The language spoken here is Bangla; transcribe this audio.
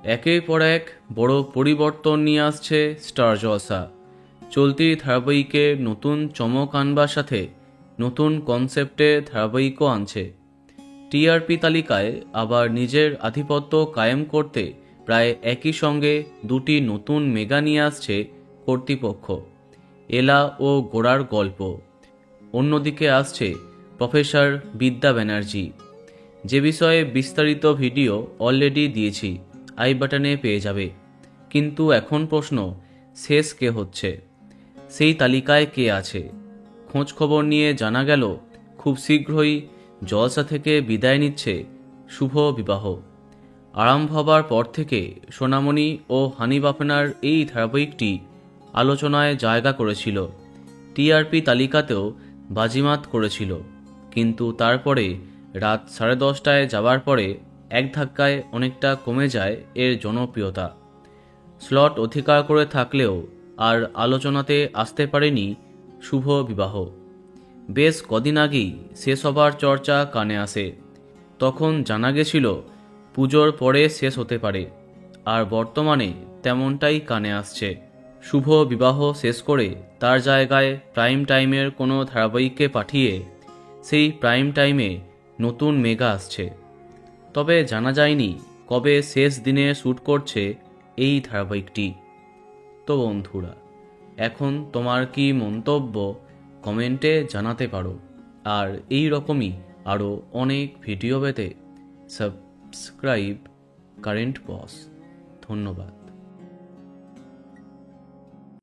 একের পর এক বড় পরিবর্তন নিয়ে আসছে স্টার জলসা। চলতি ধারাবাহিকে নতুন চমক আনবার সাথে নতুন কনসেপ্টে ধারাবাহিকও আনছে। টিআরপি তালিকায় আবার নিজের আধিপত্য কায়েম করতে প্রায় একই সঙ্গে দুটি নতুন মেগা নিয়ে আসছে কর্তৃপক্ষ, এলা ও গোড়ার গল্প। অন্যদিকে আসছে প্রফেসর বিদ্যা ব্যানার্জি, যে বিষয়ে বিস্তারিত ভিডিও অলরেডি দিয়েছি, আই বাটনে পেয়ে যাবে। কিন্তু এখন প্রশ্ন, শেষ কে হচ্ছে? সেই তালিকায় কে আছে? খোঁজ খবর নিয়ে জানা গেল খুব শীঘ্রই জলসা থেকে বিদায় নিচ্ছে শুভ বিবাহ। আরম্ভ হবার পর থেকে সোনামণি ও হানি বাফেনার এই ধারাবাহিকটি আলোচনায় জায়গা করেছিল, টিআরপি তালিকাতেও বাজিমাত করেছিল। কিন্তু তারপরে রাত 10:30টায় যাবার পরে এক ধাক্কায় অনেকটা কমে যায় এর জনপ্রিয়তা। স্লট অধিকার করে থাকলেও আর আলোচনাতে আসতে পারেনি শুভ বিবাহ। বেশ কদিন আগেই শেষ হবার চর্চা কানে আসে। তখন জানা গেছিল পুজোর পরে শেষ হতে পারে, আর বর্তমানে তেমনটাই কানে আসছে। শুভ বিবাহ শেষ করে তার জায়গায় প্রাইম টাইমের কোনো ধারাবাহিককে পাঠিয়ে সেই প্রাইম টাইমে নতুন মেগা আসছে। তবে জানা যায়নি কবে শেষ দিনে শ্যুট করছে এই ধারাবাহিকটি। তো বন্ধুরা, এখন তোমার কি মন্তব্য কমেন্টে জানাতে পারো। আর এই রকমই আরও অনেক ভিডিও পেতে সাবস্ক্রাইব কারেন্ট বস। ধন্যবাদ।